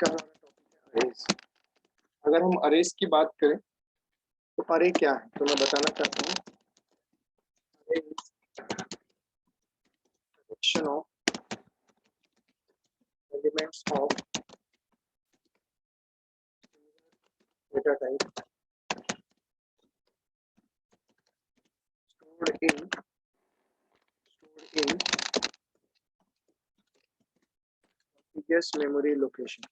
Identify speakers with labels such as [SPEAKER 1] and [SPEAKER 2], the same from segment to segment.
[SPEAKER 1] का हमारा टॉपिक है अरेज। अगर हम अरेज की बात करें तो अरे क्या है, तो मैं बताना चाहता हूँ। अरे is collection of elements of data type stored in contiguous memory location।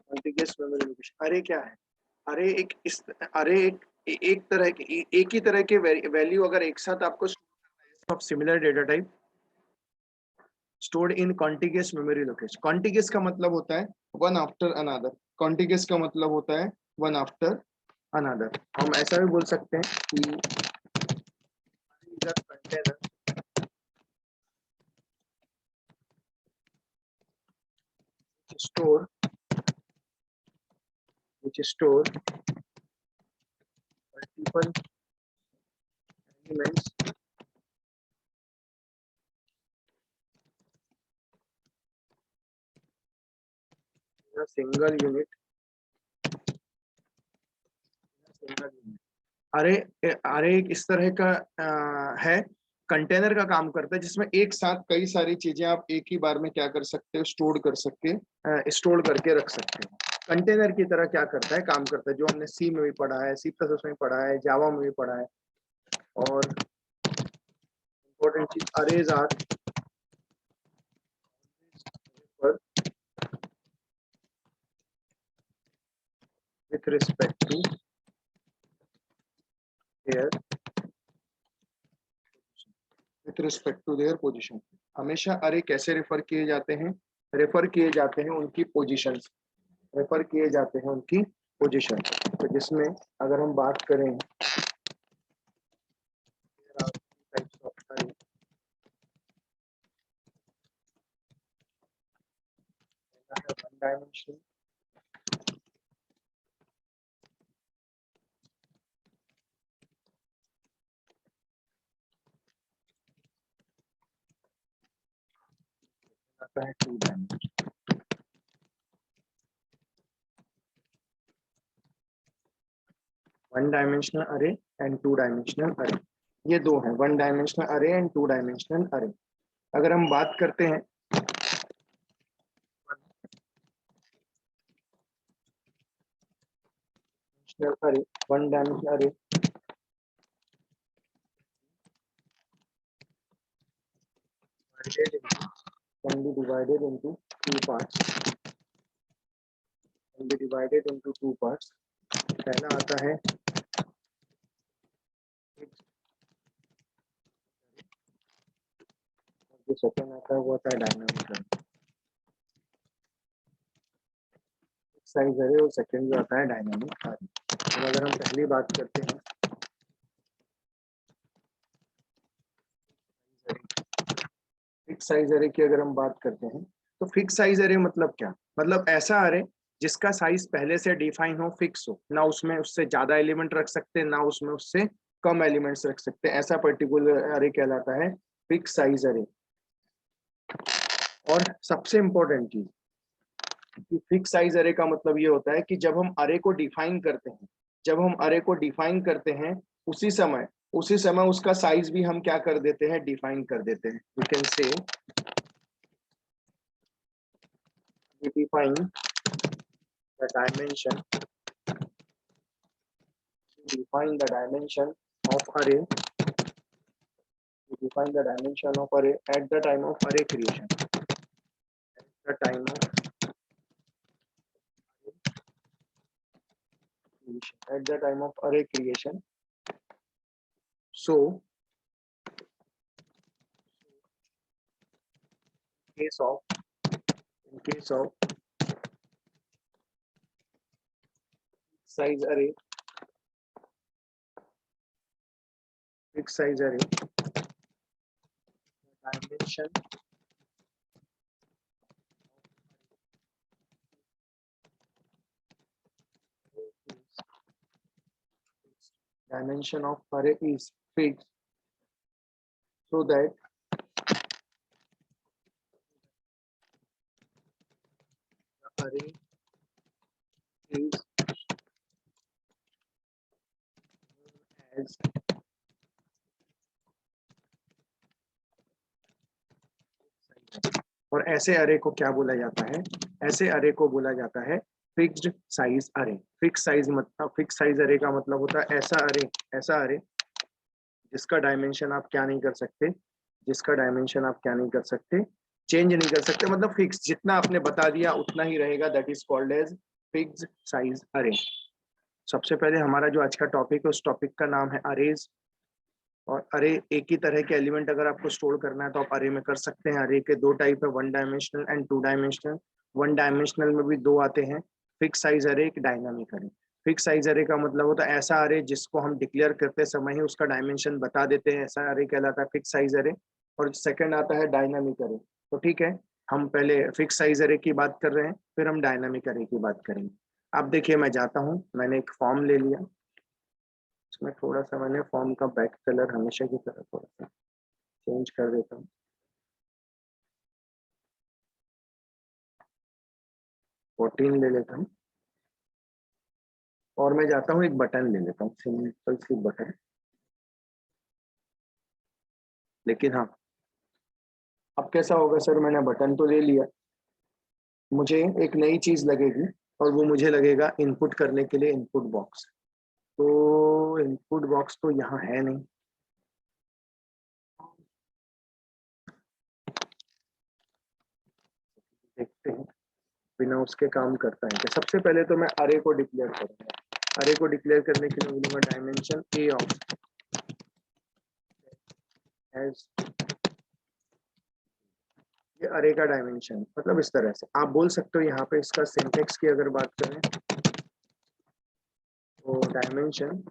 [SPEAKER 1] contiguous memory location अरे क्या है? अरे एक तरह के एक ही तरह के वैल्यू अगर एक साथ आपको of similar data type stored in contiguous memory location। contiguous का मतलब होता है one after another। contiguous का मतलब होता है one after another। हम ऐसा भी बोल सकते हैं कि container which store multiple elements in a single unit। अरे अरे एक इस तरह का है, कंटेनर का काम करता है जिसमें एक साथ कई सारी चीजें आप एक ही बार में क्या कर सकते हो, स्टोर करके रख सकते हो। कंटेनर की तरह क्या करता है, काम करता है, जो हमने सी में भी पढ़ा है, सी प्लस में पढ़ा है, जावा में भी पढ़ा है। और इम्पोर्टेंट चीज, arrays are with respect to their position। हमेशा अरे कैसे रेफर किए जाते हैं, रेफर किए जाते हैं उनकी पोजीशन, रेफर किए जाते हैं उनकी पोजीशन। तो जिसमें अगर हम बात करें वन डायमेंशनल, आता है टू डायमेंशनल। वन डायमेंशनल अरे एंड टू डायमेंशनल अरे, ये दो हैं, वन डायमेंशनल अरे एंड टू डायमेंशनल अरे। अगर हम बात करते हैं अरे, वन डायमेंशनल अरे can be divided into two parts, can be divided into two parts। पहला आता है जो सेकंड आता है वो आता है डायनामिक अरे। साइज अरे और सेकंड जो आता है डायनामिक अरे। तो अगर हम पहली बात करते हैं फिक्स साइज अरे की, अगर हम बात करते हैं तो फिक्स साइज अरे मतलब क्या, मतलब ऐसा अरे जिसका साइज पहले से डिफाइन हो, फिक्स हो, ना उसमें उससे ज्यादा एलिमेंट रख सकते, ना उसमें उससे कम एलिमेंट्स रख सकते, ऐसा पर्टिकुलर अरे कहलाता है फिक्स साइज अरे। और सबसे इंपॉर्टेंट चीज कि फिक्स साइज अरे का मतलब ये होता है कि जब हम अरे को डिफाइन करते हैं, जब हम अरे को डिफाइन करते हैं उसी समय उसका साइज भी हम क्या कर देते हैं, डिफाइन कर देते हैं। You can say we define the dimension, we define the dimension of array, we define the dimension of array at the time of array creation, at the time of creation, at the time of array creation। So in case of size array, fixed size array, dimension dimension of array is fixed, so that array is as और ऐसे अरे को क्या बोला जाता है? ऐसे अरे को बोला जाता है फिक्स्ड साइज अरे। फिक्स साइज मतलब, फिक्स साइज अरे का मतलब होता है ऐसा अरे जिसका डायमेंशन आप क्या नहीं कर सकते, जिसका डायमेंशन आप क्या नहीं कर सकते, चेंज नहीं कर सकते, मतलब फिक्स, जितना आपने बता दिया उतना ही रहेगा, that is called as fixed size array. सबसे पहले हमारा जो आज का टॉपिक है उस टॉपिक का नाम है अरेज। और अरे एक ही तरह के एलिमेंट अगर आपको स्टोर करना है तो आप अरे में कर सकते हैं। अरे के दो टाइप है, one dimensional and two dimensional. One dimensional में भी दो आते हैं, फिक्स साइज अरे, एक डायनामिक अरे। फिक्स साइज अरे का मतलब होता है ऐसा अरे जिसको हम डिक्लेयर करते समय ही उसका डायमेंशन बता देते हैं, ऐसा अरे कहलाता है फिक्स साइज अरे। और सेकंड आता है डायनामिक अरे। तो ठीक है, हम पहले फिक्स साइज अरे की बात कर रहे हैं, फिर हम डायनामिक अरे की बात करेंगे। अब देखिए मैं जाता हूँ, मैंने एक फॉर्म ले लिया, इसमें थोड़ा सा मैंने फॉर्म का बैक कलर हमेशा की तरह थोड़ा सा चेंज कर देता हूँ, 14 ले लेता हूँ। और मैं जाता हूँ एक बटन ले लेता हूँ, सिंपल सी बटन। लेकिन हाँ, अब कैसा होगा सर, मैंने बटन तो ले लिया, मुझे एक नई चीज लगेगी और वो मुझे लगेगा इनपुट करने के लिए इनपुट बॉक्स। तो इनपुट बॉक्स तो यहाँ है नहीं, देखते हैं बिना उसके काम करता है क्या। सबसे पहले तो मैं अरे को डिक्लेयर करूंगा। अरे को डिक्लेयर करने के लिए बोलूंगा डायमेंशन ए ऑफ एज, ये अरे का डायमेंशन, मतलब इस तरह से आप बोल सकते हो। यहाँ पे इसका सिंटेक्स की अगर बात करें तो डायमेंशन,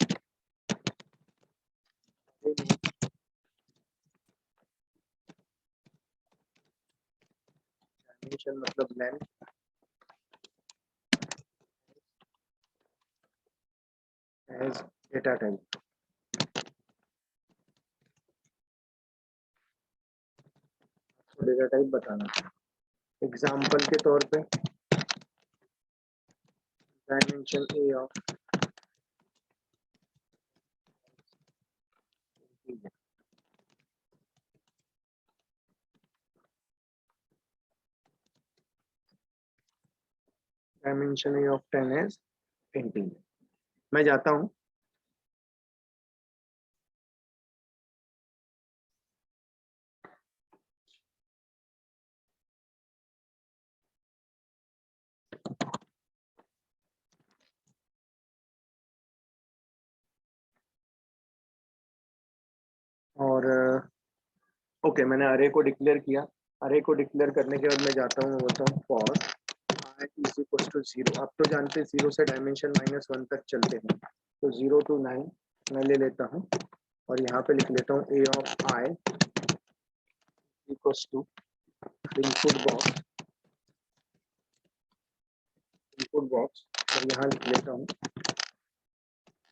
[SPEAKER 1] डायमेंशन मतलब लेंथ एज डेटा टाइप। तो डेटा टाइप बताना, एग्जाम्पल के तौर पे dimension a of, dimension a of 10 as integer. मैं जाता हूँ, और ओके मैंने अरे को डिक्लेयर किया। अरे को डिक्लेयर करने के बाद मैं जाता हूँ, बोलता हूँ for I is equal to 0। आप तो जानते हैं 0 से डायमेंशन -1 तक चलते हैं, तो 0 to 9 मैं ले लेता हूँ और यहाँ पे लिख लेता हूँ A of I equal to input box, input box, और यहाँ लिख लेता हूँ।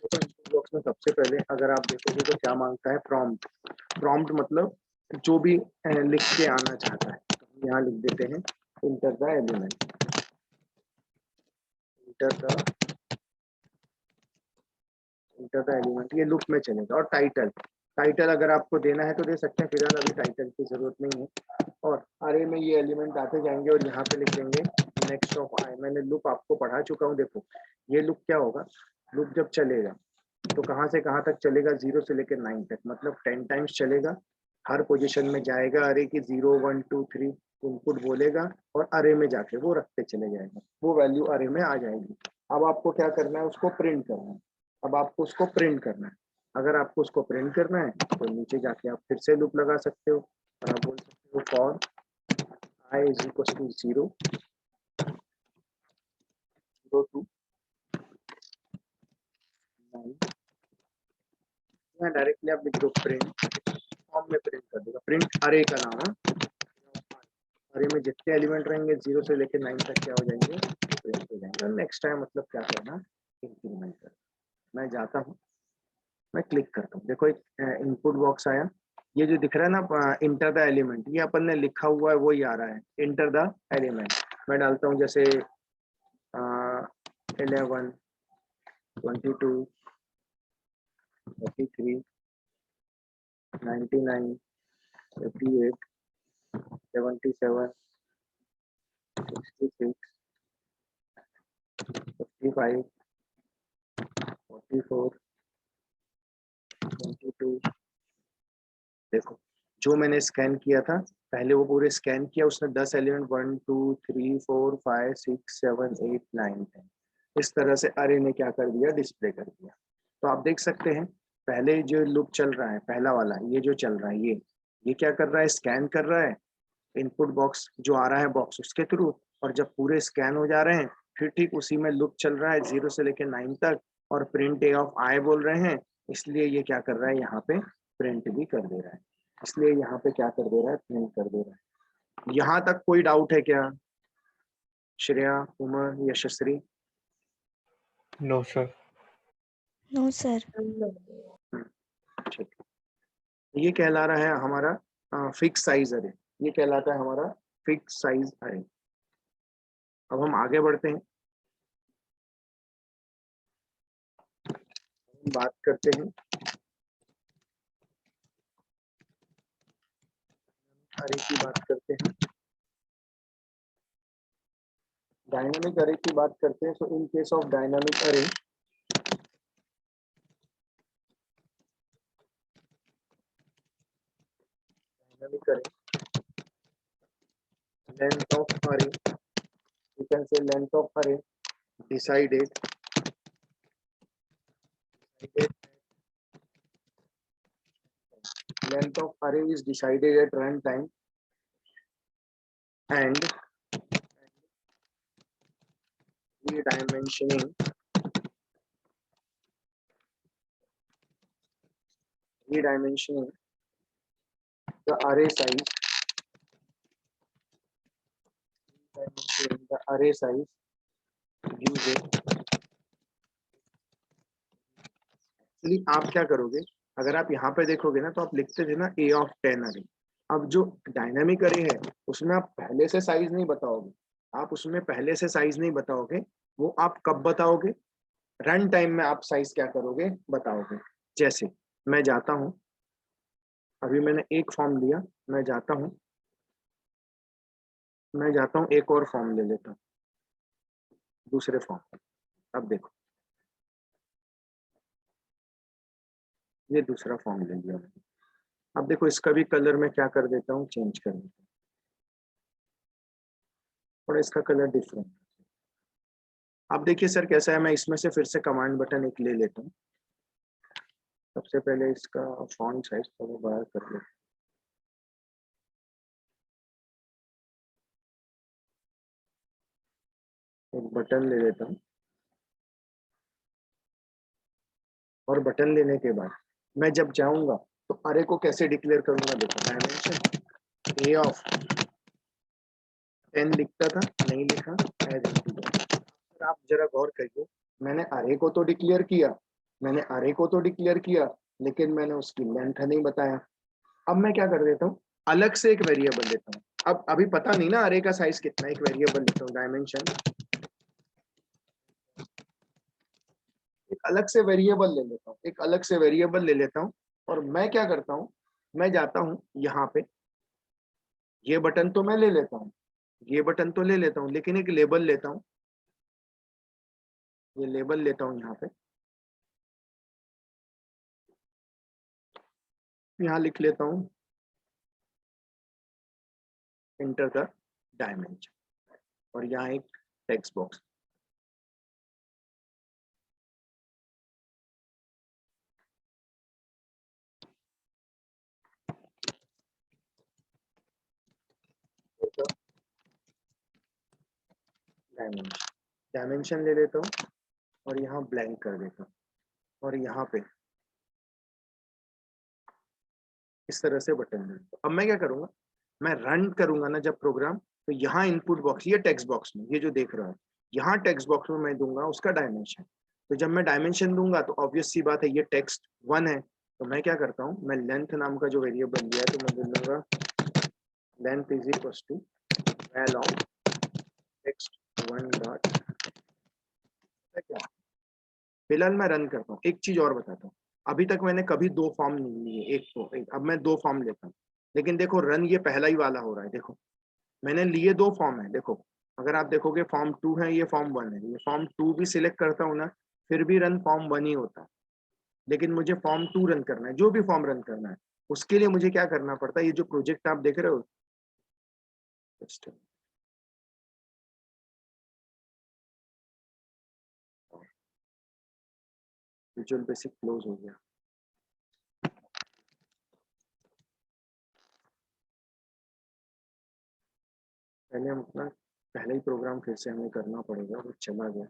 [SPEAKER 1] तो इनपुट बॉक्स में सबसे पहले अगर आप देखोगे तो क्या मांगता है, प्रॉम्प्ट। प्रॉम्प्ट मतलब जो भी लिख के आना चाहता है, तो यहाँ लिख देते हैं enter the element, enter the element, ये लूप में चलेगा। और टाइटल, टाइटल अगर आपको देना है तो दे सकते हैं, फिलहाल अभी टाइटल की जरूरत नहीं है। और अरे में ये एलिमेंट आते जाएंगे और यहाँ पे लिख देंगे नेक्स्ट ऑफ आई। मैंने लूप आपको पढ़ा चुका हूँ, देखो ये लूप क्या होगा, लूप जब चलेगा तो कहाँ से कहाँ तक चलेगा, 0 से लेकर 9 तक, मतलब 10 टाइम्स चलेगा। हर पोजीशन में जाएगा अरे की 0 1 2 3 इनपुट बोलेगा और अरे में जाके वो रखते चले जाएगा, वो वैल्यू अरे में आ जाएगी। अब आपको क्या करना है, उसको प्रिंट करना है। अब आपको उसको प्रिंट करना है। अगर आपको उसको प्रिंट करना है तो नीचे जाके आप फिर से लूप लगा सकते हो और आप बोल सकते हो for I is equal to 0 to 9, directly आप लिख दो प्रिंट, फॉर्म में प्रिंट कर देगा। प्रिंट अरे का नाम है, अरे में जितने एलिमेंट रहेंगे 0 से लेकर 9 तक क्या हो जाएंगे, प्रिंट हो जाएंगे। नेक्स्ट टाइम मतलब क्या करना, इंक्रीमेंट करना। मैं जाता हूँ, मैं क्लिक करता हूँ, देखो एक इनपुट बॉक्स आया। ये जो दिख रहा है ना इंटर द एलिमेंट, ये अपन ने लिखा हुआ है वही आ रहा है, इंटर द एलिमेंट। मैं डालता हूँ जैसे 11, 22, 33, 99, 88, 77, 66, 55, 44, 22। देखो जो मैंने स्कैन किया था पहले वो पूरे स्कैन किया, उसने 10 एलिमेंट 1 2 3 4 5 6 7 8 9 10 इस तरह से अरे ने क्या कर दिया, डिस्प्ले कर दिया। तो आप देख सकते हैं पहले जो लूप चल रहा है पहला वाला, ये जो चल रहा है ये क्या कर रहा है, स्कैन कर रहा है इनपुट बॉक्स जो आ रहा है बॉक्स उसके थ्रू, और जब पूरे स्कैन हो जा रहे हैं फिर ठीक उसी में लूप चल रहा है 0 से लेकर 9 तक, और प्रिंट ए ऑफ आई बोल रहे हैं, इसलिए ये क्या कर रहा है यहाँ पे प्रिंट भी कर दे रहा है, इसलिए यहाँ पे क्या कर दे रहा है, प्रिंट कर दे रहा है। यहाँ तक कोई डाउट है क्या Shreya, Umar, Yashasvi?
[SPEAKER 2] No sir.
[SPEAKER 3] No sir.
[SPEAKER 1] ठीक, ये कहला रहा है हमारा फिक्स साइज अरे, ये कहलाता है हमारा फिक्स साइज अरे। अब हम आगे बढ़ते हैं, बात करते हैं अरे की बात करते हैं, डायनामिक अरे की बात करते हैं। सो इन केस ऑफ डायनामिक अरे length of array, you can say length of array decided length of array is decided at runtime and redimensioning the array size, using actually आप क्या करोगे, अगर आप यहाँ पे देखोगे ना तो आप लिखते थे ना a of 10 अरे। अब जो डायनामिक अरे है उसमें आप पहले से साइज नहीं बताओगे, आप उसमें पहले से साइज नहीं बताओगे, वो आप कब बताओगे, रन टाइम में आप साइज क्या करोगे बताओगे। जैसे मैं जाता हूं, अभी मैंने एक फॉर्म लिया, मैं जाता हूं एक और फॉर्म ले लेता हूं, दूसरे फॉर्म। अब देखो ये दूसरा फॉर्म ले लिया मैंने। अब देखो इसका भी कलर मैं क्या कर देता हूँ, चेंज कर देता हूँ, और इसका कलर डिफरेंट। अब देखिए सर कैसा है, मैं इसमें से फिर से कमांड बटन एक ले लेता हूँ। सबसे पहले इसका फॉन्ट साइज थोड़ा बड़ा कर लेता हूँ, एक बटन ले लेता हूँ, और बटन लेने के बाद मैं जब जाऊंगा तो अरे को कैसे डिक्लेयर करूंगा, देखो डायमेंशन ए ऑफ 10 लिखता था, नहीं लिखा एज इंटीजर। आप जरा गौर करिए, मैंने अरे को तो डिक्लेयर किया, लेकिन मैंने उसकी लेंथ नहीं बताया। अब मैं क्या कर देता हूँ, अलग से एक वेरिएबल लेता हूँ। अब अभी पता नहीं ना अरे का साइज कितना, एक वेरिएबल लेता हूँ डायमेंशन, एक अलग से वेरिएबल ले लेता हूँ, और मैं क्या करता हूँ, मैं जाता हूँ यहाँ पे, ये बटन तो मैं ले लेता हूँ, लेकिन एक लेबल लेता हूँ, ये लेबल लेता हूँ यहाँ पे, यहाँ लिख लेता हूँ इंटर द डायमेंशन, और यहाँ एक टेक्स्ट बॉक्स। डायमेंशन ले लेता हूँ और यहाँ ब्लैंक कर देता हूँ, और यहाँ पे इस तरह से बटन दे देता हूँ। अब मैं क्या करूँगा, मैं रन करूंगा ना जब प्रोग्राम, तो यहाँ इनपुट बॉक्स, ये टेक्स्ट बॉक्स में, ये जो देख रहा है, यहाँ टेक्स्ट बॉक्स में मैं दूंगा उसका डायमेंशन। तो जब मैं डायमेंशन दूंगा तो ऑब्वियस सी बात है ये टेक्स्ट 1 है, तो मैं क्या करता हूँ, मैं लेंथ नाम का जो वेरिएबल लिया है तो मैं बोल दूंगा length is equal to val of text 1 dot क्या फिलहाल मैं रन करता हूँ। एक चीज और बताता हूँ, अभी तक मैंने कभी दो फॉर्म नहीं लिए, अब मैं दो फॉर्म लेता हूँ। लेकिन देखो रन ये पहला ही वाला हो रहा है। देखो मैंने लिए दो फॉर्म है। देखो अगर आप देखोगे फॉर्म 2 है, ये फॉर्म 1 है। ये फॉर्म 2 भी सिलेक्ट करता हूँ ना, फिर भी रन फॉर्म 1 ही होता है। लेकिन मुझे फॉर्म 2 रन करना है, जो भी फॉर्म रन करना है, उसके लिए मुझे क्या करना पड़ता है? ये जो प्रोजेक्ट आप देख रहे हो, विजुअल बेसिक क्लोज हो गया। पहले हम अपना पहले ही प्रोग्राम फिर से हमें करना पड़ेगा, वो चला गया।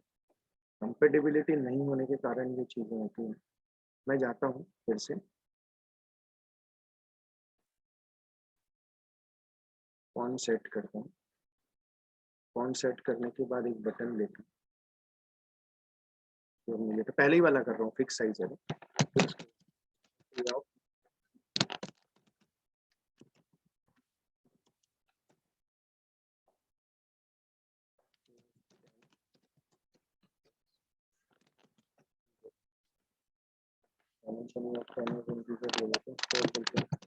[SPEAKER 1] कंपेटेबिलिटी नहीं होने के कारण ये चीजें होती हैं। मैं जाता हूँ फिर से, फॉन्ट सेट करता हूँ। फॉन्ट सेट करने के बाद एक बटन लेता हूँ, तो पहले ही वाला कर रहा हूँ, फिक्स साइज है। फिर उसको डायमेंशन ऑफ कैनवस इंटीजर ले लेते हैं, स्क्रॉल करके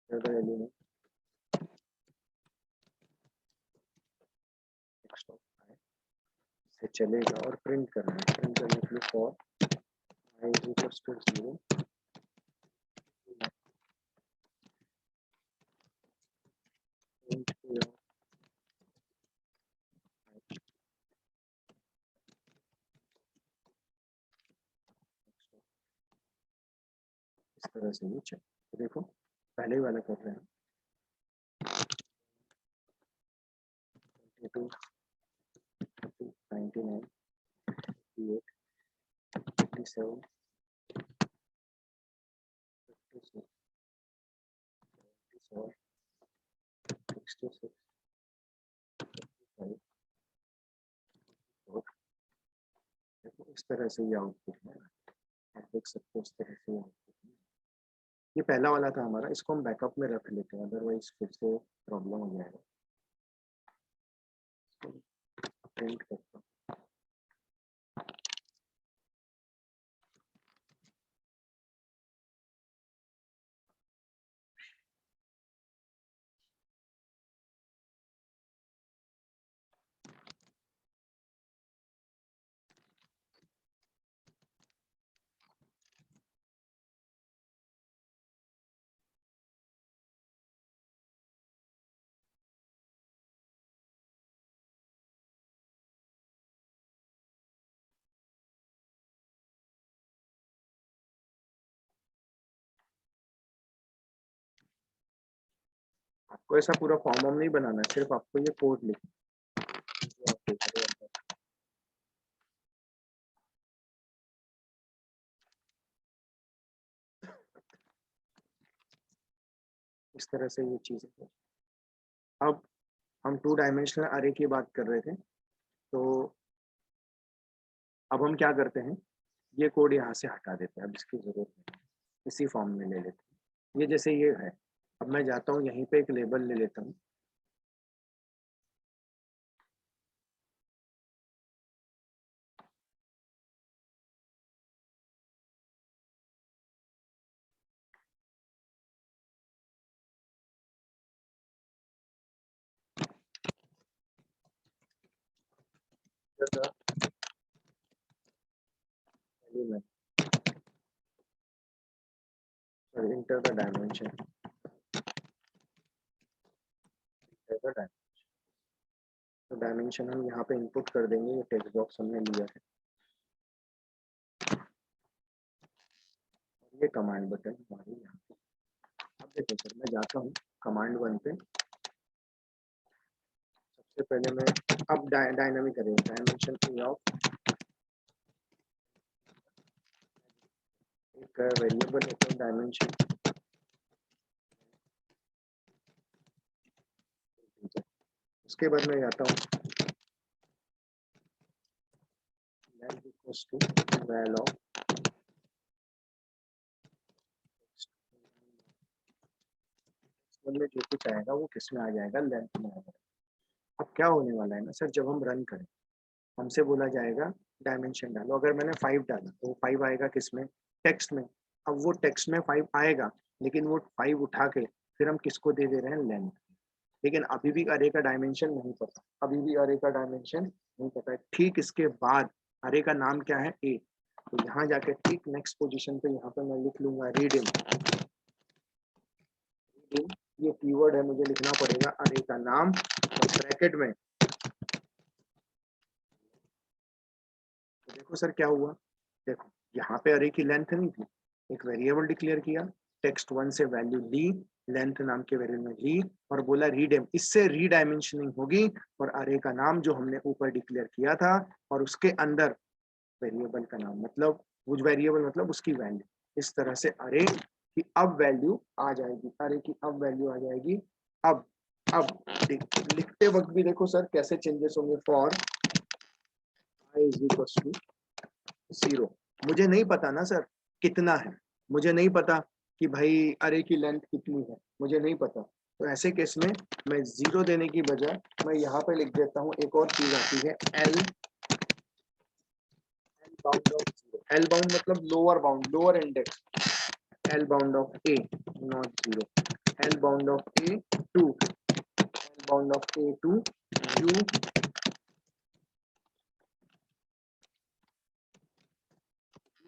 [SPEAKER 1] ज्यादा एलिमेंट से चलेगा और प्रिंट करना है। प्रिंट करने के लिए for i is equals to 0 print your इस तरह से ये चल। तो देखो पहले ही वाला कर रहे हैं, 22 99 58 57 56 57 66 55। देखो इस तरह से ये आउटपुट है, आप देख सकते हो इस तरह से आउटपुट है। ये पहला वाला था हमारा, इसको हम बैकअप में रख लेते हैं, अदरवाइज फिर से प्रॉब्लम हो जाएगा। प्रिंट करता हूँ। आपको ऐसा पूरा फॉर्म नहीं बनाना है, सिर्फ आपको ये कोड लिखना है। इस तरह से ये चीजें हैं। अब हम 2 डायमेंशनल अरे की बात कर रहे थे, तो अब हम क्या करते हैं, ये कोड यहाँ से हटा देते हैं, अब इसकी जरूरत नहीं, इसी फॉर्म में ले लेते हैं। ये जैसे ये है, अब मैं जाता हूँ यहीं पे एक लेबल ले लेता हूँ, इंटर द डायमेंशन, तो डायमेंशन हम यहाँ पे इनपुट कर देंगे। ये टेक्स्ट बॉक्स हमने लिया है, ये कमांड बटन हमारे यहाँ पे। अब देखो सर, मैं जाता हूँ कमांड 1 पे। सबसे पहले मैं अब डायनामिक करेंगे, डायमेंशन ऑफ एक वेरिएबल होता है डायमेंशन, उसके बाद मैं जाता हूँ length equals to val of में जो कुछ आएगा वो किस में आ जाएगा, लेंथ में आ जाएगा। अब क्या होने वाला है ना सर, जब हम रन करें हमसे बोला जाएगा डायमेंशन डालो। अगर मैंने 5 डाला तो वो 5 आएगा किस में, टेक्स्ट में। अब वो टेक्स्ट में 5 आएगा, लेकिन वो 5 उठा के फिर हम किसको दे दे रहे हैं, लेंथ। लेकिन अभी भी अरे का डायमेंशन नहीं पता, अभी भी अरे का डायमेंशन नहीं पता है। ठीक इसके बाद अरे का नाम क्या है, ए। तो यहाँ जाके ठीक नेक्स्ट पोजीशन पे यहाँ पे मैं लिख लूंगा रीडिंग। ये कीवर्ड है, मुझे लिखना पड़ेगा अरे का नाम और ब्रैकेट में। तो देखो सर क्या हुआ, देखो यहाँ पे अरे की लेंथ नहीं थी, एक वेरिएबल डिक्लेयर किया, टेक्स्ट 1 से वैल्यू ली, लेंथ नाम के वेरिएबल में ली और बोला रीडेम, इससे रीडायमेंशनिंग होगी और अरे का नाम जो हमने ऊपर डिक्लेयर किया था और उसके अंदर वेरिएबल का नाम, मतलब वो वेरिएबल मतलब उसकी वैल्यू। इस तरह से अरे की अब वैल्यू आ जाएगी, अरे की अब वैल्यू आ जाएगी। अब लिखते वक्त भी देखो सर कैसे चेंजेस होंगे। For I is equal to 0, मुझे नहीं पता ना सर कितना है, मुझे नहीं पता कि भाई अरे की लेंथ कितनी है, मुझे नहीं पता। तो ऐसे केस में मैं 0 देने की बजाय मैं यहाँ पे लिख देता हूँ, एक और चीज आती है L bound of 0। L bound मतलब lower bound, lower index. L bound of A not 0, L bound of A two, L bound of A two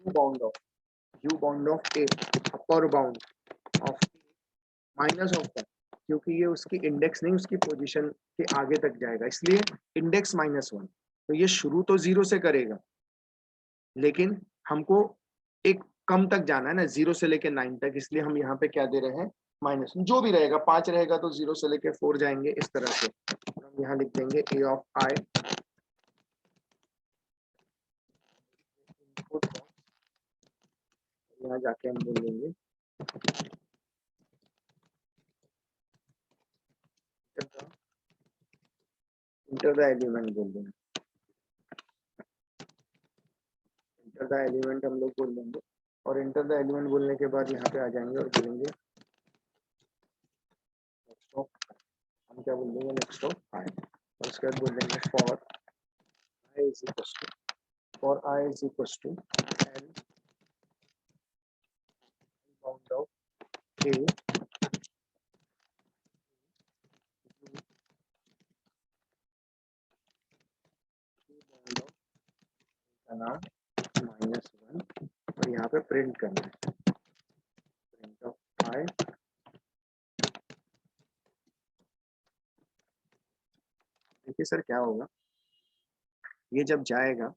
[SPEAKER 1] U bound of, U bound of A, upper bound of minus of that, क्योंकि ये उसकी index नहीं, उसकी position के आगे तक जाएगा, इसलिए इंडेक्स -1। तो ये शुरू तो 0 से करेगा, लेकिन हमको एक कम तक जाना है ना, 0 से लेके 9 तक, इसलिए हम यहाँ पे क्या दे रहे हैं, माइनस। जो भी रहेगा 5 रहेगा तो 0 से लेके 4 जाएंगे, इस तरह से हम यहाँ लिख देंगे ए ऑफ आई। यहाँ जाके हम बोल देंगे इंटर द एलिमेंट, बोल देंगे इंटर द एलिमेंट, हम लोग बोल देंगे। और इंटर द एलिमेंट बोलने के बाद यहाँ पे आ जाएंगे और बोलेंगे नेक्स्ट ऑफ, हम क्या बोल देंगे, नेक्स्ट ऑफ आई। और उसके बाद बोल देंगे for I is equal to, for I is equal to L bound of A का नाम -1 और यहाँ पे प्रिंट करना है, प्रिंट ऑफ आई। देखिए सर क्या होगा, ये जब जाएगा,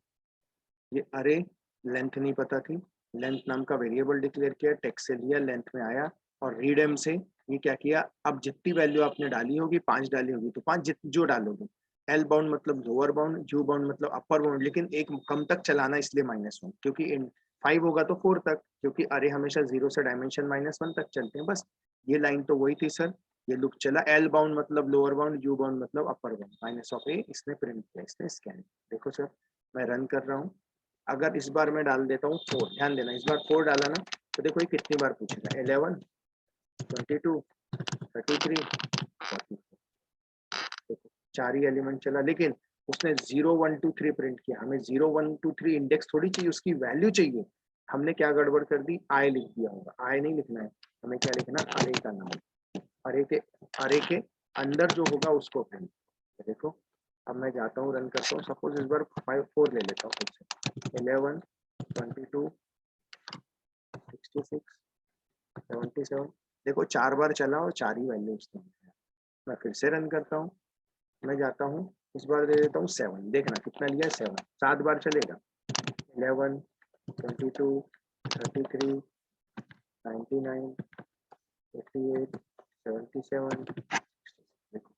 [SPEAKER 1] ये अरे लेंथ नहीं पता थी, लेंथ नाम का वेरिएबल डिक्लेयर किया, टेक्स्ट से लिया, लेंथ में आया और रीडेम से ये क्या किया, अब जितनी वैल्यू आपने डाली होगी, 5 डाली होगी तो 5 जो डालोगे। एल बाउंड मतलब लोअर बाउंड, यू बाउंड मतलब अपर बाउंड, लेकिन एक कम तक चलाना, इसलिए -1, क्योंकि 5 होगा तो 4 तक, क्योंकि अरे हमेशा 0 से डायमेंशन -1 तक चलते हैं। बस ये लाइन तो वही थी सर, ये लुक चला। एल बाउंड मतलब लोअर बाउंड, यू बाउंड मतलब अपर बाउंड, माइनस ऑफ ए, इसने प्रिंट किया, इसने स्कैन। देखो सर मैं रन कर रहा हूँ, अगर इस बार मैं डाल देता हूँ 4, ध्यान देना, इस बार 4 डाला ना तो देखो ये कितनी बार पूछेगा, 11, 22, 33, 44। देखो 4 ही एलिमेंट चला, लेकिन उसने 0 1 2 3 प्रिंट किया। हमें 0 1 2 3 इंडेक्स थोड़ी चाहिए, उसकी वैल्यू चाहिए। हमने क्या गड़बड़ कर दी, आई लिख दिया होगा। आई नहीं लिखना है, हमें क्या लिखना, अरे का नाम, अरे के अंदर जो होगा उसको प्रिंट। देखो अब मैं जाता हूँ, रन करता हूँ, सपोज इस बार 4 ले लेता हूँ फिर से, 11, 22, 66, 77। देखो 4 बार चला और 4 ही वैल्यू उसने दिया। मैं फिर से रन करता हूँ, मैं जाता हूँ, इस बार दे देता हूँ 7, देखना कितना लिया, 7। 7 बार चलेगा, 11, 22, 33, 99, 88, 77। देखो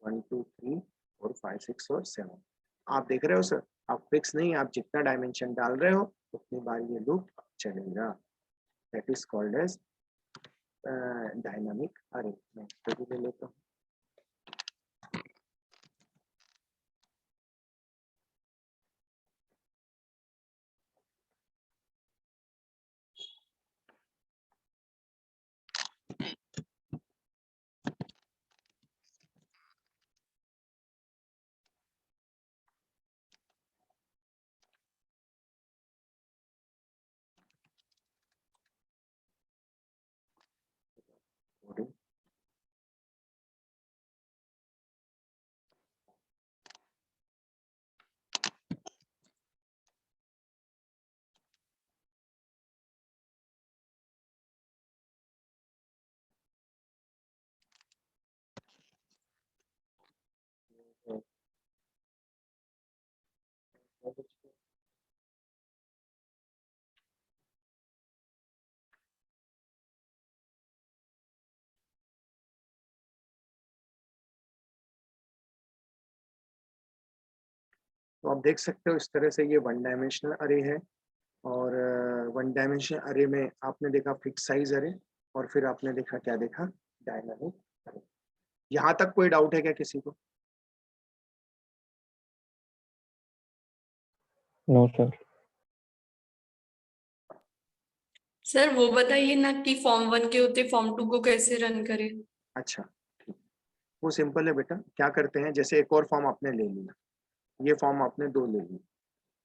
[SPEAKER 1] 1 2 3 4 5 6 और 7। आप देख रहे हो सर, आप फिक्स नहीं, आप जितना डायमेंशन डाल रहे हो उतनी बार ये लूप चलेगा। That is called as dynamic array. मैं इसको भी ले लेता हूँ, तो आप देख सकते हो इस तरह से ये वन डायमेंशनल अरे है। और वन डायमेंशनल अरे में आपने देखा फिक्स साइज अरे, और फिर आपने देखा क्या देखा, डायनामिक अरे। यहाँ तक कोई डाउट है क्या किसी को?
[SPEAKER 2] No sir.
[SPEAKER 4] सर वो बताइए ना कि फॉर्म 1 के होते फॉर्म 2 को कैसे रन करें।
[SPEAKER 1] अच्छा ठीक, वो सिंपल है बेटा। क्या करते हैं, जैसे एक और फॉर्म आपने ले लिया, ये फॉर्म आपने 2 ले ली।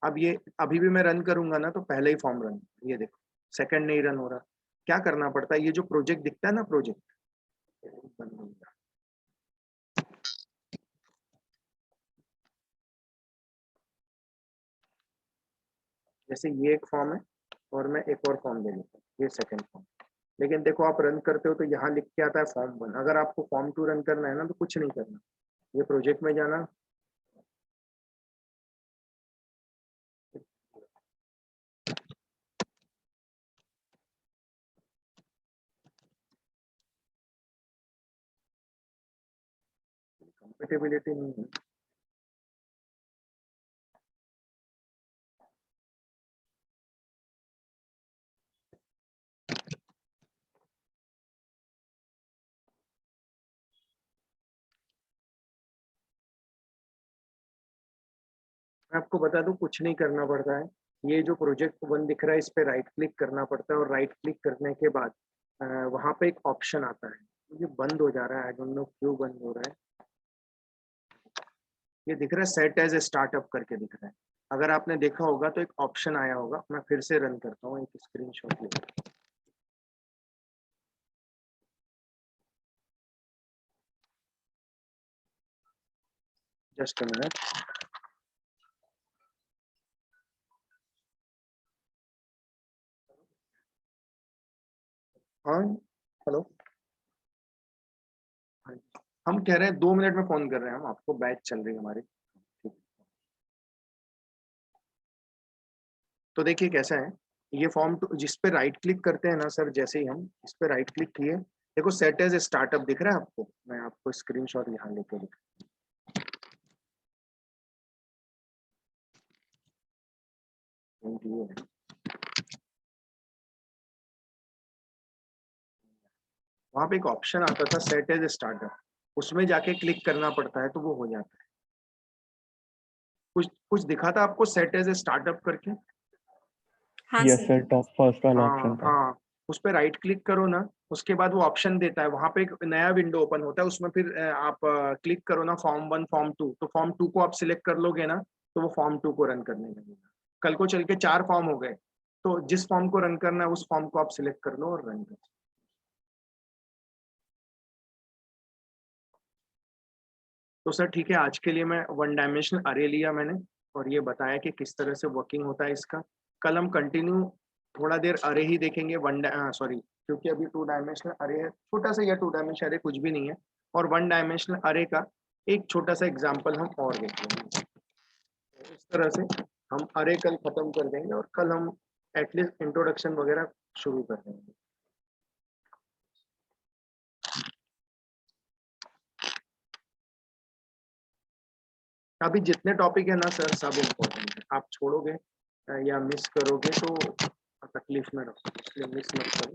[SPEAKER 1] अब ये अभी भी मैं रन करूंगा ना तो पहले ही फॉर्म रन, ये देखो सेकंड नहीं रन हो रहा। क्या करना पड़ता है, ये जो प्रोजेक्ट दिखता है ना, प्रोजेक्ट बंद हो गया। जैसे ये एक फॉर्म है और मैं एक और फॉर्म ले लेता हूँ, ये सेकंड फॉर्म। लेकिन देखो आप रन करते हो तो यहाँ लिख के आता है फॉर्म 1। अगर आपको फॉर्म 2 रन करना है ना तो कुछ नहीं करना, ये प्रोजेक्ट में जाना, कंपेटेबिलिटी नहीं है। मैं आपको बता दूं कुछ नहीं करना पड़ता है। ये जो प्रोजेक्ट 1 दिख रहा है इस पे राइट क्लिक करना पड़ता है, और राइट क्लिक करने के बाद वहां पे एक ऑप्शन आता है। ये बंद हो जा रहा है, आई डोंट नो क्यों बंद हो रहा है। ये दिख रहा है सेट एज ए स्टार्टअप करके दिख रहा है। अगर आपने देखा होगा तो एक ऑप्शन आया होगा, मैं फिर से रन करता हूँ, एक स्क्रीनशॉट लेकर। Just a minute. हाँ हेलो, हम कह रहे हैं 2 मिनट में फोन कर रहे हैं हम आपको, बैच चल रही है हमारी। ठीक। तो देखिए कैसा है, ये फॉर्म 2 जिस पे राइट क्लिक करते हैं ना सर, जैसे ही हम इस पे राइट क्लिक किए, देखो सेट एज ए स्टार्टअप दिख रहा है आपको। मैं आपको स्क्रीनशॉट यहाँ लेके दिखा, वहां पे एक ऑप्शन आता था सेट एज ए स्टार्टअप, उसमें जाके क्लिक करना पड़ता है तो वो हो जाता है। कुछ कुछ दिखा था आपको सेट एज ए स्टार्टअप करके?
[SPEAKER 4] हाँ
[SPEAKER 2] yes
[SPEAKER 4] sir.
[SPEAKER 2] Sir, top first वाला
[SPEAKER 1] हाँ
[SPEAKER 2] ऑप्शन था।
[SPEAKER 1] हाँ, उस पर राइट क्लिक करो ना, उसके बाद वो ऑप्शन देता है, वहां पे एक नया विंडो ओपन होता है, उसमें फिर आप क्लिक करो ना फॉर्म 1 फॉर्म 2, तो फॉर्म 2 को आप सिलेक्ट कर लोगे ना तो वो फॉर्म 2 को रन करने लगेगा। कल को चल के 4 फॉर्म हो गए, तो जिस फॉर्म को रन करना है उस फॉर्म को आप सिलेक्ट कर लो और रन कर। तो सर ठीक है, आज के लिए मैं वन डायमेंशनल अरे लिया मैंने, और ये बताया कि किस तरह से वर्किंग होता है इसका। कल हम कंटिन्यू थोड़ा देर अरे ही देखेंगे, सॉरी, क्योंकि अभी 2 डायमेंशनल अरे है, छोटा सा, या 2 डायमेंशनल अरे कुछ भी नहीं है, और 1 डायमेंशनल अरे का एक छोटा सा एग्जाम्पल हम और देखेंगे। इस तरह से हम अरे कल खत्म कर देंगे, और कल हम एटलीस्ट इंट्रोडक्शन वगैरह शुरू कर देंगे। अभी जितने टॉपिक है ना सर सब इम्पोर्टेंट है, आप छोड़ोगे या मिस करोगे तो तकलीफ में रखो, इसलिए मिस मत करो।